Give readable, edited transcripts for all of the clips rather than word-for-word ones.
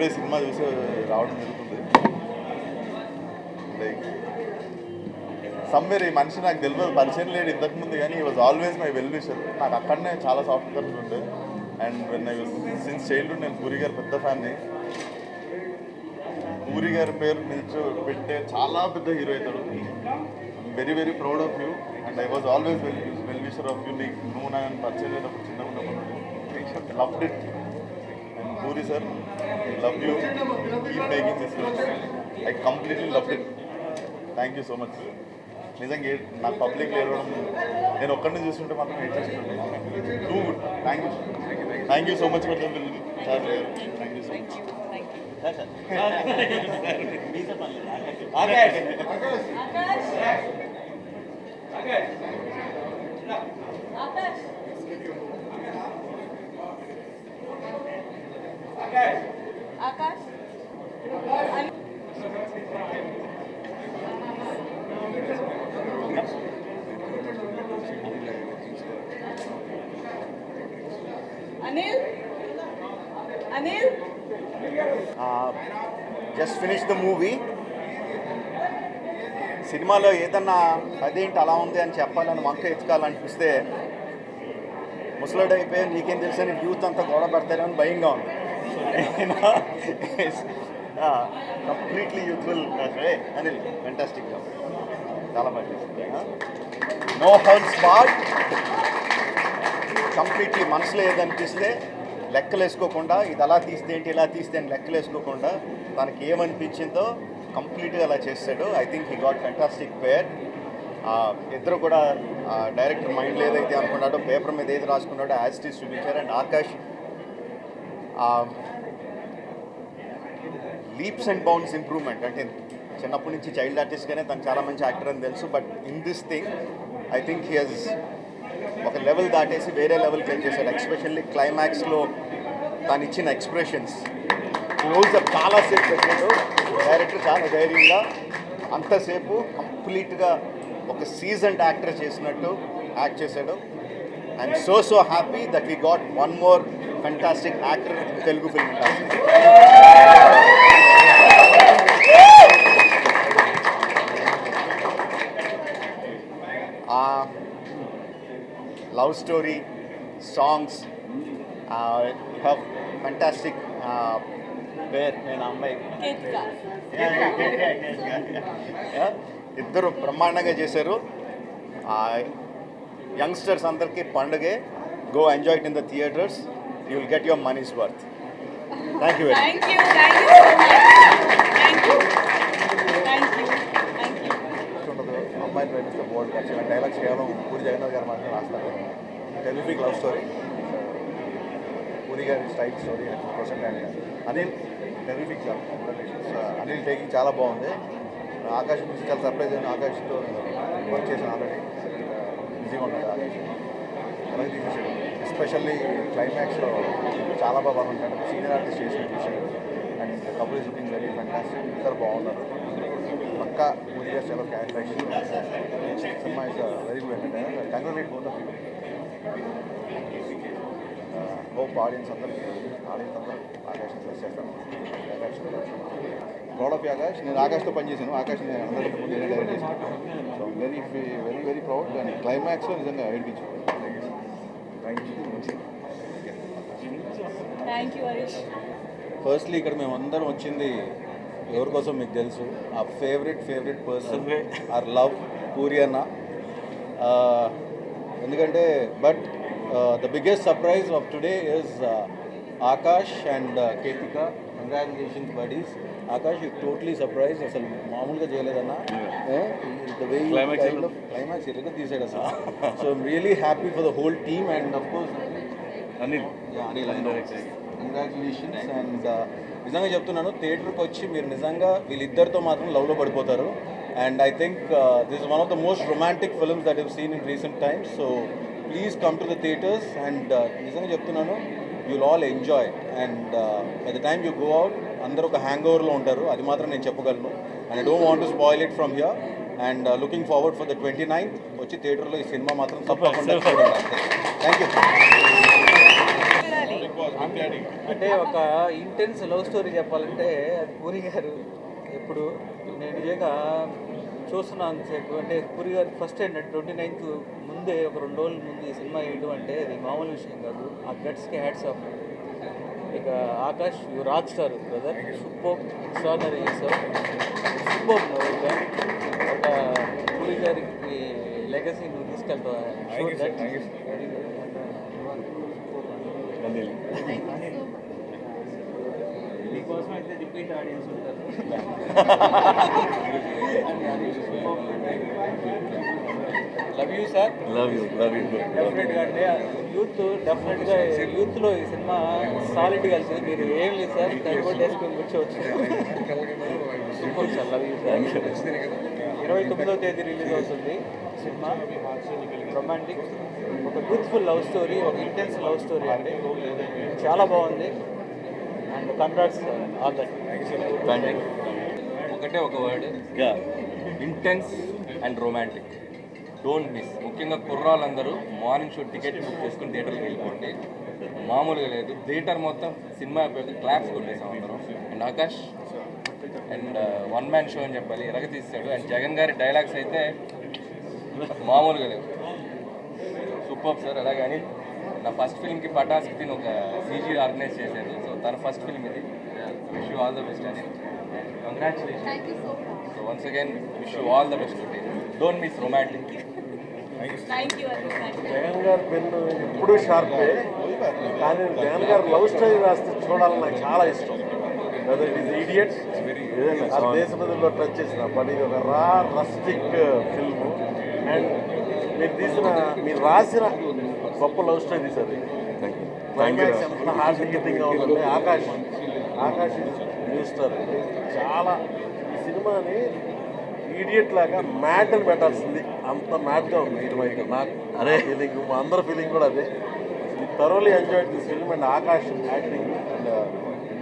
ఇప్పుడే సినిమా చూసి రావడం జరుగుతుంది. లైక్ సమ్వేర్ ఈ మనిషి నాకు తెలియదు, పరిచయం లేడు ఇంతకుముందు, కానీ ఈ was always my well wisher. నాకు అక్కడనే చాలా సాఫ్ట్ కర్స్ ఉండే. And when I was since childhood నేను పూరి గారు పెద్ద ఫ్యాన్ని. పూరి గారి పేరు పెట్టే చాలా పెద్ద హీరో అవుతాడు. Very very proud of you and I was always well wisher of you. నీకు నువ్వు నన్ను పరిచయం లేనప్పుడు చిన్నగా ఉన్నప్పుడు loved it. And puri sir, I love you, keep making this films. I completely loved it. Thank you so much. నిజంగా నాకు పబ్లిక్లో ఏడవడం నేను ఒక్కడిని చూస్తుంటే మాత్రం ఏడ్ చేస్తుంటాను. Too good. Thank you so much for the film sir. Thank you so much. Akash Anil Anil just finish the movie. సినిమాలో ఏదన్నా అదేంటి అలా ఉంది అని చెప్పాలని వంక ఎత్తుకోవాలనిపిస్తే ముసలాడు అయిపోయి నీకేం తెలుసని యూత్ అంతా గొడవ పడతారని భయంగా ఉంది. Completely youthful. Anil fantastic job, చాలా బాగా. No holes board. కంప్లీట్లీ మనసులో ఏదనిపిస్తే లెక్కలు వేసుకోకుండా ఇది అలా తీస్తే ఏంటి ఇలా తీస్తే అని లెక్కలు వేసుకోకుండా తనకి ఏమనిపించిందో కంప్లీట్గా అలా చేస్తాడు. I think he got fantastic pair. ఇద్దరు కూడా డైరెక్టర్ మైండ్లో ఏదైతే అనుకున్నాడో పేపర్ మీద ఏది రాసుకున్నాడో యాజ్ ఇట్ ఈస్ చూపించారు. And Akash leaps and bounds improvement. అంటే చిన్నప్పటి నుంచి చైల్డ్ ఆర్టిస్ట్గానే తను చాలా మంచి యాక్టర్ అని తెలుసు. But in this thing I think he he's ఒక లెవెల్ దాటేసి వేరే లెవెల్కి వెళ్ళి చేశాడు. ఎస్పెషల్లీ క్లైమాక్స్లో తను ఇచ్చిన ఎక్స్ప్రెషన్స్ క్లోజ్అప్ చాలాసేపు పెట్టాడు డైరెక్టర్. చాలా ధైర్యంగా అంతసేపు కంప్లీట్గా ఒక సీజన్డ్ యాక్టర్ చేసినట్టు యాక్ట్ చేశాడు. I'm so happy that we got one more fantastic actor in Telugu film industry. Love story, songs, fantastic pair. నేను అమ్మాయి ఇద్దరు బ్రహ్మాండంగా చేశారు. యంగ్స్టర్స్ అందరికీ పండుగే. Go enjoy it in the theatres. You will get your money's worth. Thank you very much. అమ్మాయిని ప్రేమిస్తే board వచ్చిన డైలాగ్స్ కేవలం పూరి జగన్నాథ్ గారు మాత్రం రాస్తారు. టెలిఫిక్ లవ్ స్టోరీ, పూరి గారి స్టైల్ స్టోరీ 100%. అండ్ అనిల్ టెలిఫిక్ అనిల్ టేకింగ్ చాలా బాగుంది. ఆకాష్ గురించి చాలా సర్ప్రైజ్ అయిన. ఆకాష్తో వర్క్ చేశాను ఆల్రెడీ. బిజీగా ఉంటుంది ఆకాష్. అలాగే తీసేసాడు. ఎస్పెషల్లీ క్లైమాక్స్లో చాలా బాగా ఉంటాడు. సీనియర్ ఆర్టిస్ట్ చేసిన తీసాడు. And couple is looking very fantastic. ఇద్దరు బాగున్నారు. పక్కా పూరి గారు చాలా characterization. Cinema is very good entertainer. Congratulate both of you. Hope audience అందరూ ఆకాష్ ప్లస్ చేస్తాను. Proud of Akash. నేను ఆకాష్తో పనిచేశాను. ఆకాష్ నేను అందరికీ ముందు డైరెక్ట్ చేశాను. So very very very proud. And క్లైమాక్స్లో నిజంగా ఏడిపించాను. Thank you Harish. ఫస్ట్లీ ఇక్కడ మేము అందరం వచ్చింది ఎవరి కోసం మీకు తెలుసు. ఆ favourite person our love puri అన్న. ఎందుకంటే but the biggest surprise of today is Akash and Ketika. Congratulations buddies. Akash you totally surprise. అసలు మామూలుగా చేయలేదన్నా. క్లైమాక్స్ ఎరుగా తీసాడు అసలు. So I'm really happy for the whole team. And of course Anil congratulations. And నిజంగా చెప్తున్నాను, థియేటర్కి వచ్చి మీరు నిజంగా వీళ్ళిద్దరితో మాత్రం లవ్లో పడిపోతారు. And I think this is one of the most romantic films that you seen in recent times. So please come to the theatres. And నిజంగా చెప్తున్నాను, you will all enjoy. And by the time you go out అందరూ ఒక hang ఓవర్లో ఉంటారు. అది మాత్రం నేను చెప్పగలను. And I don't want to spoil it from here. And looking forward for the 29th వచ్చి థియేటర్లో ఈ సినిమా మాత్రం తప్పకుండా చూడండి. Thank you. అంటే ఒక ఇంటెన్స్ లవ్ స్టోరీ చెప్పాలంటే అది పూరి గారు. ఇప్పుడు నేను నిజంగా చూస్తున్నాను సేపు అంటే పూరి గారు ఫస్ట్ ఏంటంటే 29th ముందే ఒక 2 రోజుల ముందు ఈ సినిమా వేయడం అంటే అది మామూలు విషయం కాదు. ఆ గట్స్కి హ్యాట్స్ ఆఫ్. ఇక Akash you rock star brother, super extraordinary చేసావు, సూపర్ నవ్వుగా ఒక పూరి గారికి లెగసీ నువ్వు తీసుకెళ్తావు. మీకోసం అయితే రిపీట్ ఆడియన్స్ ఉంటారు. Love you sir. డెఫినెట్గా అంటే యూత్లో ఈ సినిమా సాలిడ్ కలిసి మీరు ఏం లేదు సార్ కైకోట్ వేసుకొని కూర్చోవచ్చు. Super sir, love you sir. 29వ తేదీ రిలీజ్ అవుతుంది సినిమా. రొమాంటిక్, ఒక బ్యూటిఫుల్ లవ్ స్టోరీ, ఒక ఇంటెన్స్ లవ్ స్టోరీ అండి. చాలా బాగుంది అండ్ కంగ్రాట్స్ ఆల్ దట్. ఒకటే ఒక word, intense and romantic. Don't miss. ముఖ్యంగా కుర్రాళ్ళందరూ మార్నింగ్ షో టికెట్ బుక్ చేసుకుని థియేటర్కి వెళ్ళిపోండి. మామూలుగా లేదు. థియేటర్ మొత్తం సినిమా అయిపోయాక క్లాప్స్ కొట్టేసాం అందరం. And Akash and one man show అని చెప్పాలి, ఎలాగ తీస్తాడు. అండ్ జగన్ గారి డైలాగ్స్ అయితే మామూలుగా లేవు. Super sir. అలాగే అనిల్ నా ఫస్ట్ ఫిల్మ్కి పటాస్కి తిని ఒక సీజీ ఆర్గనైజ్ చేశారు. సో తన ఫస్ట్ ఫిల్మ్ ఇది. Wish you all the best Anil. Congratulation. So once again wish you all the best. Don't miss romantic. Thank you Anil. Jagan గారి పెన్ను ఎప్పుడూ షార్పే, కానీ జగన్ గారు లవ్ స్టోరీ రాస్తే చూడాలని నాకు చాలా ఇష్టం. వెదర్ ఇట్ ఈస్ ఈడియట్స్ ఏదైనా ఆ దేశపతిలో టచ్ చేసిన బట్ ఇది ఒక రస్టిక్ ఫిల్మ్. అండ్ మీరు రాసిన గొప్ప లవ్ స్టోరీ తీసారు. క్లైమాక్స్ ఎంత హార్ట్ హిట్టింగ్గా ఉందంటే ఆకాష్ మినిస్టర్ చాలా ఈ సినిమాని ఈడియట్ లాగా మ్యాట్ అని పెట్టాల్సింది, అంత మ్యాట్గా ఉంది సినిమా. ఇక నాకు అదే ఫీలింగ్, మా అందరి ఫీలింగ్ కూడా అదే. ఈ thoroughly enjoy this film and Akash acting and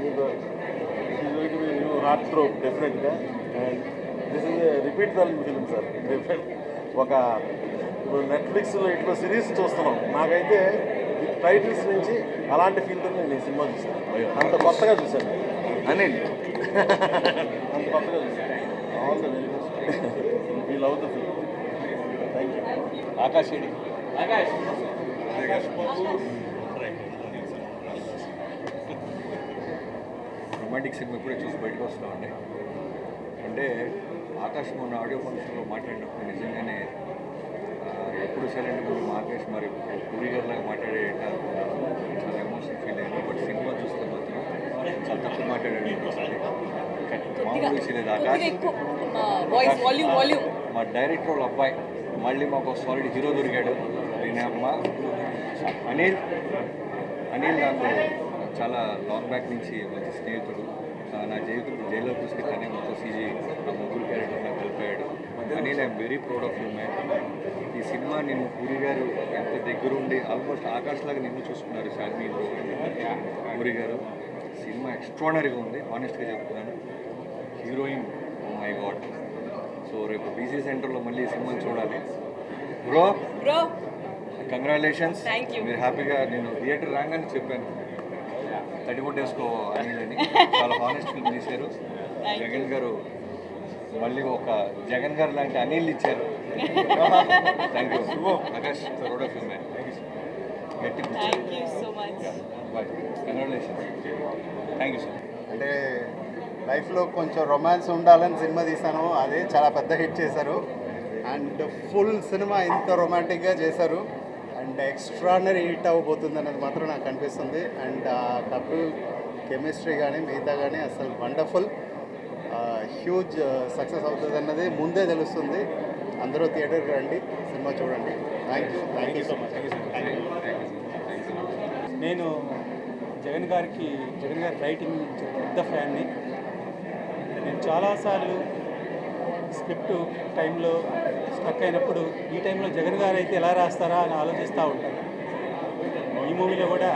మీకు హార్ట్ త్రో డెఫినెట్గా. And this is repeat value film sir. Definite ఒక నెట్ఫ్లిక్స్లో ఇట్లా సిరీస్ చూస్తున్నాం. నాకైతే టైటిల్స్ నుంచి అలాంటి ఫీల్తో నేను ఈ సినిమా చూసాను. అంత కొత్తగా చూశాను అనిల్, అంత కొత్తగా చూశాను. All the very best. We love the film. Thank you. Akash romantic cinema ఇప్పుడే చూసి బయటకు వస్తామండి. అంటే ఆకాష్ మొన్న ఆడియో ఫంక్షన్లో మాట్లాడినప్పుడు నిజంగానే ఎప్పుడు సైలెంట్ గురించి ఆకాష్ మరి పూరి గారిలాగా మాట్లాడే చాలా ఎమోషన్ ఫీల్ అయ్యాను. బట్ సినిమా చూస్తే మాత్రం చాలా తక్కువ మాట్లాడాడు. మామూలు విషయం లేదు. ఆకాష్ మా డైరెక్టర్ వాళ్ళ అబ్బాయి మళ్ళీ మాకు సాలిడ్ హీరో దొరికాడు. నేను అమ్మ అనిల్ నాకు చాలా లాంగ్ బ్యాక్ నుంచి మంచి స్నేహితుడు. నా జీవితంలో జైల్లో చూస్తే తనే మొత్తం సీజీ ఆ ముగ్గురు క్యారెక్టర్ నాకు కలిపాడు. Anil I'm very proud of you man. ఈ సినిమా నేను పూరి గారు ఎంత దగ్గరుండి ఆల్మోస్ట్ ఆకాష్ లాగా నిన్ను చూసుకున్నారు షార్మీలో. పూరి గారు సినిమా ఎక్స్ట్రాడనరీగా ఉంది. హానెస్ట్గా చెప్తున్నాను. Heroine oh my god. So రేపు బీసీ సెంటర్లో మళ్ళీ ఈ సినిమాని చూడాలి. Bro congratulations. మీరు హ్యాపీగా నేను థియేటర్ రాగానే చెప్పాను తడిగుడ్డేసుకో అనిలని. చాలా హానెస్ట్ ఫిల్మ్ తీశారు. జగన్ గారు మళ్ళీ ఒక జగన్ గారు లాంటి అనిల్ ఇచ్చారు. Thank you Akash. Proud of you man. గట్టి boy. Congratulations. Thank you sir. అంటే లైఫ్లో కొంచెం రొమాన్స్ ఉండాలని సినిమా తీశాను. అదే చాలా పెద్ద హిట్ చేశారు. అండ్ ఫుల్ సినిమా ఇంత రొమాంటిక్గా చేశారు. అండ్ ఎక్స్ట్రాడనరీ హిట్ అవ్వబోతుంది అనేది మాత్రం నాకు అనిపిస్తుంది. అండ్ కపుల్ కెమిస్ట్రీ కానీ మిగతా కానీ అసలు వండర్ఫుల్, హ్యూజ్ సక్సెస్ అవుతుంది అన్నది ముందే తెలుస్తుంది. అందరూ థియేటర్కి రండి, సినిమా చూడండి. Thank you so much. నేను జగన్ గారి రైటింగ్ పెద్ద ఫ్యాన్ని. నేను చాలాసార్లు స్క్రిప్ట్ టైంలో స్ట్రక్ అయినప్పుడు ఈ టైంలో జగన్ గారు అయితే ఎలా రాస్తారా అని ఆలోచిస్తూ ఉంటాను. ఈ మూవీలో కూడా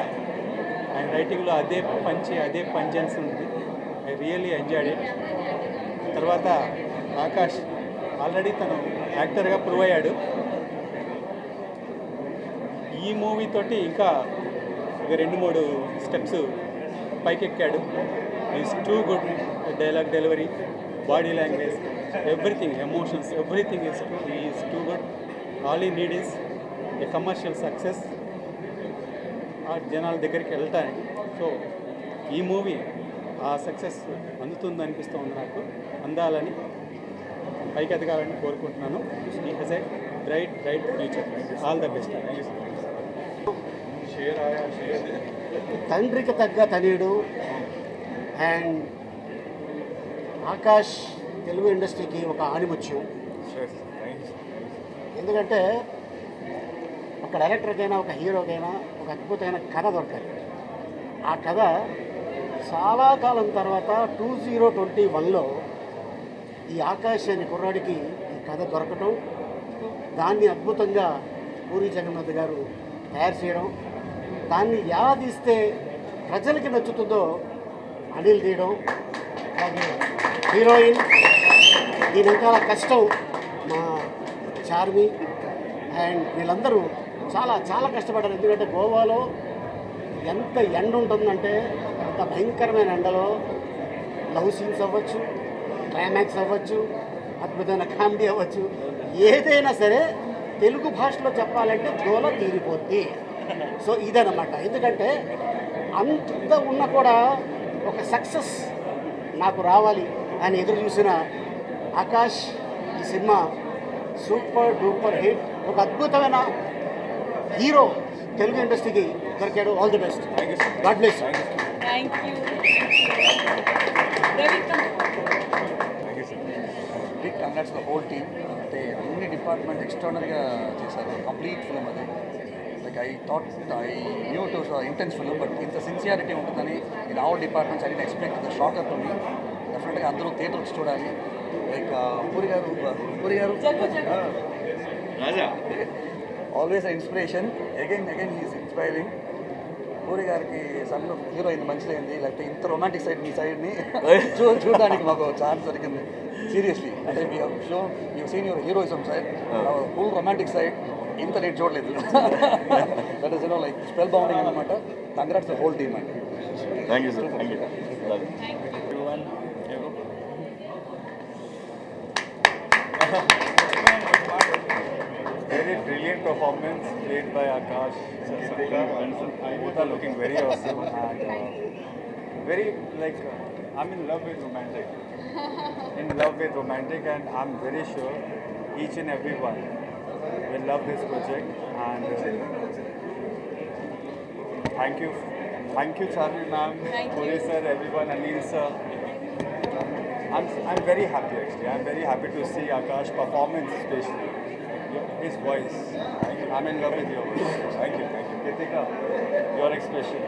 ఆయన రైటింగ్లో అదే పంచెన్స్ ఉంది. I really enjoyed it. తర్వాత ఆకాష్ ఆల్రెడీ తను యాక్టర్గా ప్రూవ్ అయ్యాడు. ఈ మూవీ తోటి ఇంకా ఒక 2-3 స్టెప్స్ పైకెక్కాడు. Is too good. Dialogue delivery, body language, everything, emotions, everything is too good. All he need is a commercial success, ఆ జనాల దగ్గరికి వెళ్తానికి. సో ఈ మూవీ ఆ సక్సెస్ అందుతుంది అనిపిస్తుంది నాకు. అందాలని, పైకి ఎదగాలని కోరుకుంటున్నాను. He has a bright future. All the best. తండ్రికి తగ్గ తనయుడు అండ్ ఆకాష్ తెలుగు ఇండస్ట్రీకి ఒక ఆణిముత్యం. ఎందుకంటే ఒక డైరెక్టర్కైనా ఒక హీరోకైనా ఒక అద్భుతమైన కథ దొరకాలి. ఆ కథ చాలా కాలం తర్వాత 2021లో ఈ ఆకాష్ అనే కుర్రాడికి ఈ కథ దొరకటం, దాన్ని అద్భుతంగా పూరి జగన్నాథ్ గారు తయారు చేయడం, దాన్ని ఎలా తీస్తే ప్రజలకి నచ్చుతుందో అనిల్ తీయడం, అలాగే హీరోయిన్ దీని వెనకాల కష్టం మా చార్మి అండ్ వీళ్ళందరూ చాలా చాలా కష్టపడ్డారు. ఎందుకంటే గోవాలో ఎంత ఎండ ఉంటుందంటే అంత భయంకరమైన ఎండలో లవ్ సీన్స్ అవ్వచ్చు, క్లైమాక్స్ అవ్వచ్చు, అద్భుతమైన కామెడీ అవ్వచ్చు, ఏదైనా సరే తెలుగు భాషలో చెప్పాలంటే గోల తీరిపోద్ది. సో ఇదన్నమాట. ఎందుకంటే అంత ఉన్నా కూడా ఒక సక్సెస్ నాకు రావాలి అని ఎదురు చూసిన ఆకాష్ ఈ సినిమా సూపర్ డూపర్ హిట్. ఒక అద్భుతమైన హీరో తెలుగు ఇండస్ట్రీకి దొరికాడు. All the best. God bless. Thank you. Ravi big congrats the whole team. అంటే అన్ని డిపార్ట్మెంట్ ఎక్స్ట్రాడనరీగా చేశారు. కంప్లీట్ ఫిల్మ్ అది. Like I knew it was intense film, but ఇంత సిన్సియారిటీ ఉంటుందని in all departments I didn't expect. The shocker to me. డెఫినెట్గా అందరూ theatre వచ్చి చూడాలి. లైక్ పూరి గారు Raja always inspiration. Again is inspiring. Puri గారికి సన్ హీరో అయింది, మంచిదైంది. లేకపోతే ఇంత రొమాంటిక్ సైడ్ మీ సైడ్ని చూడడానికి మాకు ఛాన్స్ దొరికింది. సీరియస్లీ అంటే you seen your heroism side, full romantic side ఇంత రేట్ చూడలేదు. That is you know like spell bounding అనమాట. కంగ్రాట్స్ ద హోల్ టీమ్ అండి. Thank you sir. Thank you. Very brilliant performance played by Akash. Both are looking very awesome and very like I'm in love with romantic. In love with romantic, and I'm very sure each and everyone will love this project. And thank you, Charlie ma'am, Puri sir, everyone, Anil sir. I'm very happy actually. I'm very happy to see Akash performance, especially his voice. I'm in love with your voice. Thank you. Kritika, your expression.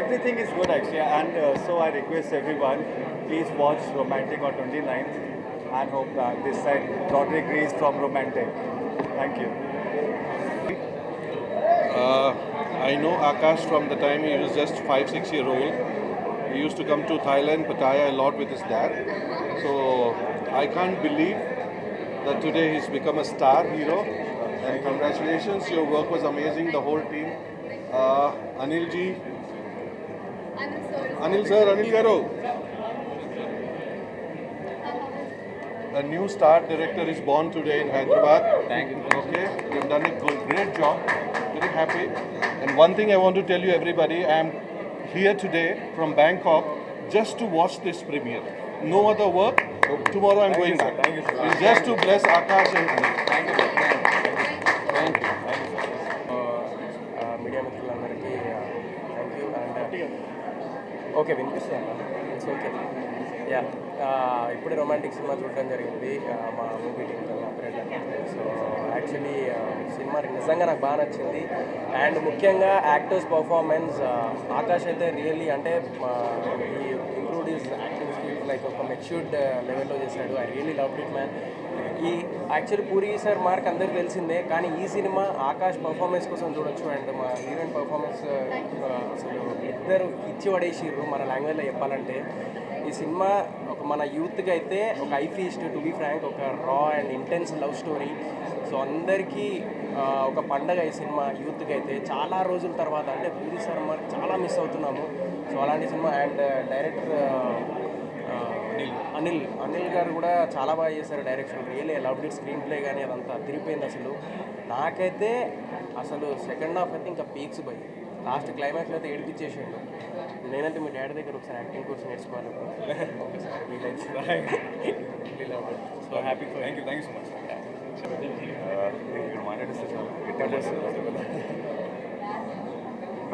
Everything is good actually, and so I request everyone, please watch Romantic on 29th, and hope this side Roderick Rees from Romantic. Thank you. I know Akash from the time he was just 5-6 year old. He used to come to Thailand, Pattaya a lot with his dad. So I can't believe that today he's become a star hero. And congratulations, your work was amazing, the whole team. Anil ji, Anil sir, Anil Garu. The new star director is born today in Hyderabad. Thank you. Okay, you've done a great job. Very happy. And one thing I want to tell you, everybody, I am here today from Bangkok just to watch this premiere. No other work. Tomorrow I'm going back. Thank you, sir. It's just to bless Akash and Anil. Thank you. Media మిత్రులందరికీ thank you. And okay వినిపిస్తాను. It's okay. Yeah ఇప్పుడే romantic cinema చూడడం జరిగింది మా movie team so actually cinema నిజంగా నాకు బాగా నచ్చింది. అండ్ ముఖ్యంగా యాక్టర్స్ పర్ఫార్మెన్స్ ఆకాష్ అయితే రియల్లీ అంటే ఈ improved is acting skills like ఒక మెచ్యూర్డ్ లెవెల్లో చేశాడు. I really love it man. ఈ యాక్చువల్లీ పూరి సార్ మార్క్ అందరికి తెలిసిందే, కానీ ఈ సినిమా ఆకాష్ పర్ఫార్మెన్స్ కోసం చూడొచ్చు. అండ్ మా హీరోయిన్ పర్ఫార్మెన్స్ అసలు ఇద్దరు ఇచ్చి పడేసిర్రు మన లాంగ్వేజ్లో చెప్పాలంటే. ఈ సినిమా ఒక మన యూత్కి అయితే ఒక eye feast, to be frank, ఒక raw and intense love story. So అందరికీ ఒక పండగ ఈ సినిమా యూత్కి అయితే. చాలా రోజుల తర్వాత అంటే పూరి శర్మ చాలా మిస్ అవుతున్నాము. సో అలాంటి సినిమా. అండ్ డైరెక్టర్ అనిల్ గారు కూడా చాలా బాగా చేశారు direction. Really loved it. Screen play కానీ అదంతా తిరిగిపోయింది అసలు. నాకైతే అసలు సెకండ్ హాఫ్ అయితే ఇంకా పీక్స్ పోయి లాస్ట్ క్లైమాక్స్ అయితే ఏడిపించేసాడు. నేనంటే మీ డాడీ దగ్గర ఒకసారి యాక్టింగ్ కోర్స్ నేర్చుకోవాలి ఒకసారి వీలైతే. So happy. Thank you so much. ఇక్కడ మాట్లాడిస్తే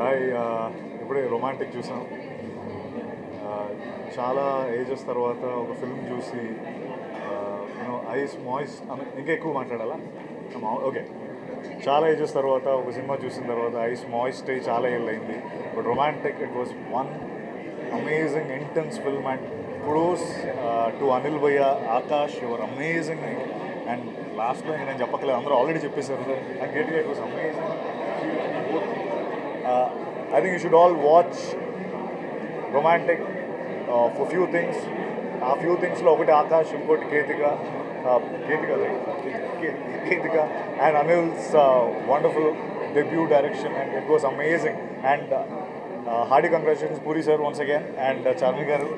హాయ్, ఇప్పుడే రొమాంటిక్ చూసాం. చాలా ఏజెస్ తర్వాత ఒక ఫిల్మ్ చూసి ఐస్ మాయిస్ ఇంకా ఎక్కువ మాట్లాడాలా? ఓకే, చాలా ఏజెస్ తర్వాత ఒక సినిమా చూసిన తర్వాత ఐస్ మాయిస్ట్ అయ్యి చాలా ఏళ్ళు అయింది. But romantic, it was one amazing intense film. And kudos to Anil భయ్య, ఆకాష్, యువర్ అమేజింగ్. అండ్ లాస్ట్లో ఇంకా నేను చెప్పట్లేదు, అందరూ ఆల్రెడీ చెప్పేశారు. అండ్ గట్టిగా it was amazing. I think you should all watch romantic for few things. ఆ ఫ్యూ థింగ్స్లో ఒకటి ఆకాష్, ఇంకోటి Ketika and Anil's wonderful debut direction, and it was amazing. And hearty congratulations Puri sir once again, and Charmi garu.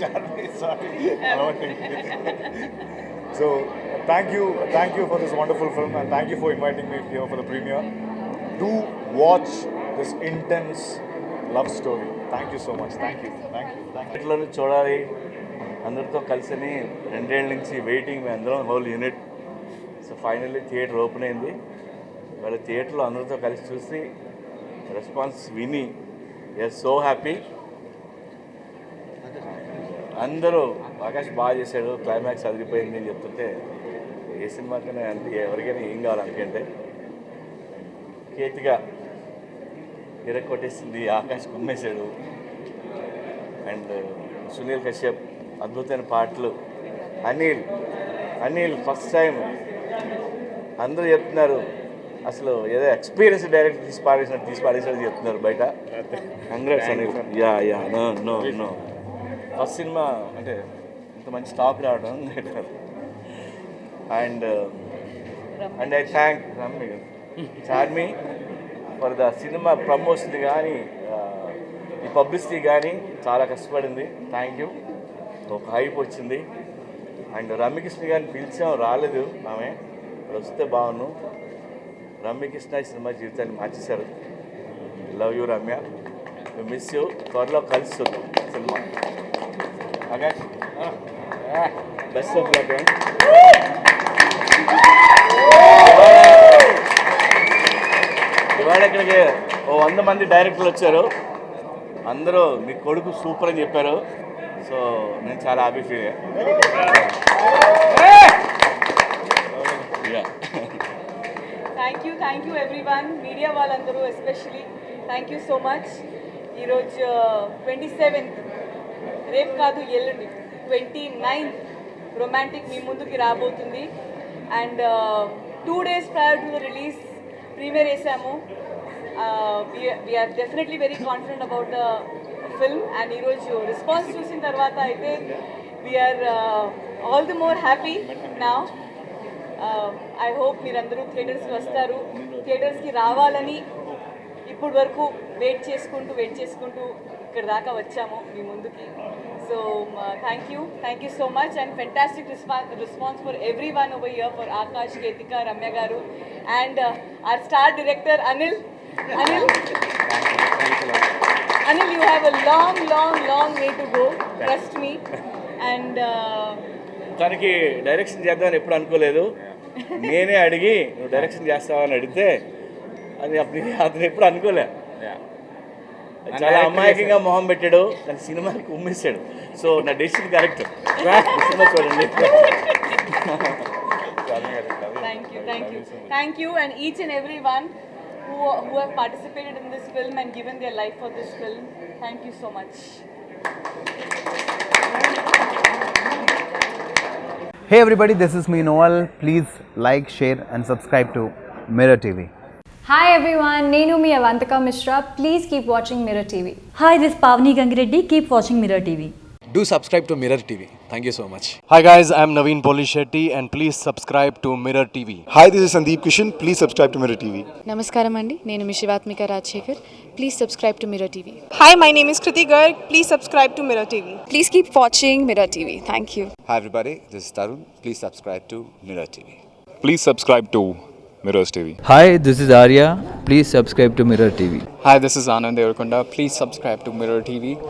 Charmi, sorry. So thank you for this wonderful film, and thank you for inviting me here for the premiere. Do watch this intense love story. Thank you so much. Thank you. ఇట్లను చూడాలి అందరితో కలిసి 2 ఏళ్ళ నుంచి waiting. మేము అందరం whole unit. So finally theatre open అయింది. వాళ్ళ థియేటర్లో అందరితో కలిసి చూసి రెస్పాన్స్ విని వీఆర్ సో హ్యాపీ. అందరూ ఆకాష్ బాగా చేశాడు, క్లైమాక్స్ అదిరిపోయింది అని చెప్తుంటే ఏ సినిమాకైనా అంటే ఎవరికైనా ఏం కావాలి అందుకంటే కేతిగా కొట్టేసింది, ఆకాష్ కుమ్మేశాడు. అండ్ సునీల్ కశ్యప్ అద్భుతమైన పాటలు. అనిల్ ఫస్ట్ టైం అందరూ చెప్తున్నారు అసలు ఏదో ఎక్స్పీరియన్స్ డైరెక్ట్ తీసి పాడేసినట్టు చెప్తున్నారు బయట. Congrats Anil. You know first cinema అంటే ఇంత మంచి స్టాక్ రావడం. And I thank Charmi for the cinema promotion కానీ ఈ పబ్లిసిటీ కానీ చాలా కష్టపడింది. Thank you. ఒక హైప్ వచ్చింది. అండ్ రమ్యకృష్ణ గారిని పిలిచాం, రాలేదు ఆమె. వస్తే బాగున్నాను. రమ్యకృష్ణ ఈ సినిమా జీవితాన్ని మార్చేశారు. Love you Ramya, miss you. త్వరలో కలిసి చూద్దాం cinema. Akash best of luck. ఇవాళ ఇక్కడికి 100 మంది డైరెక్టర్లు వచ్చారు. అందరూ మీ కొడుకు సూపర్ అని చెప్పారు. సో నేను చాలా హ్యాపీ ఫీల్ అయ్యా. థ్యాంక్ యూ ఎవ్రీవన్, మీడియా వాళ్ళందరూ especially thank you so much. ఈరోజు 27th, రేపు కాదు ఎల్లుండి 29th రొమాంటిక్ మీ ముందుకి రాబోతుంది. And 2 days prior to the release premiere వేసాము. We're definitely very confident about the film. And ఈరోజు రెస్పాన్స్ చూసిన తర్వాత అయితే we're all the more happy now. I hope మీరందరూ థియేటర్స్కి వస్తారు. థియేటర్స్కి రావాలని ఇప్పటి వరకు వెయిట్ చేసుకుంటూ ఇక్కడ దాకా వచ్చాము మీ ముందుకి. So thank you so much. And fantastic response for every one over here, for Akash, Ketika, Ramya గారు, and our star director Anil, you have a long way to go, trust me. And తనకి డైరెక్షన్ చేద్దామని ఎప్పుడు అనుకోలేదు. నేనే అడిగి నువ్వు డైరెక్షన్ చేస్తావని అడిగితే అది అతను ఎప్పుడు అనుకోలే. చాలా అమాయకంగా మొహం పెట్టాడు, కానీ సినిమాకి ఉమ్మేశాడు. సో నా డెసిషన్ కరెక్ట్. సినిమా చూడండి. Thank you, and each and every one who have participated in this film and given their life for this film. Thank you so much. Hey everybody, this is me Noel. Please like, share and subscribe to Mirror TV. Hi everyone, Nenu mi Avantika Mishra. Please keep watching Mirror TV. Hi, this is Pavni Gangireddy. Keep watching Mirror TV. do subscribe to Mirror TV. Thank you so much. Hi guys, I'm Naveen Polishetty and please subscribe to Mirror TV. Hi, this is Sandeep Kishan. Please subscribe to Mirror TV. నమస్కారం అండి, నేను మీ Shivathmika Rajasekhar. Please subscribe to Mirror TV. Hi, my name is Kriti Garg. Please subscribe to Mirror TV. Please keep watching mirror TV. Thank you. Hi everybody, this is Tarun. Please subscribe to Mirror TV. Please subscribe to Mirrors TV. Hi, this is Arya. Please subscribe to Mirror TV. Hi, this is Anand Devarkonda. Please subscribe to Mirror TV.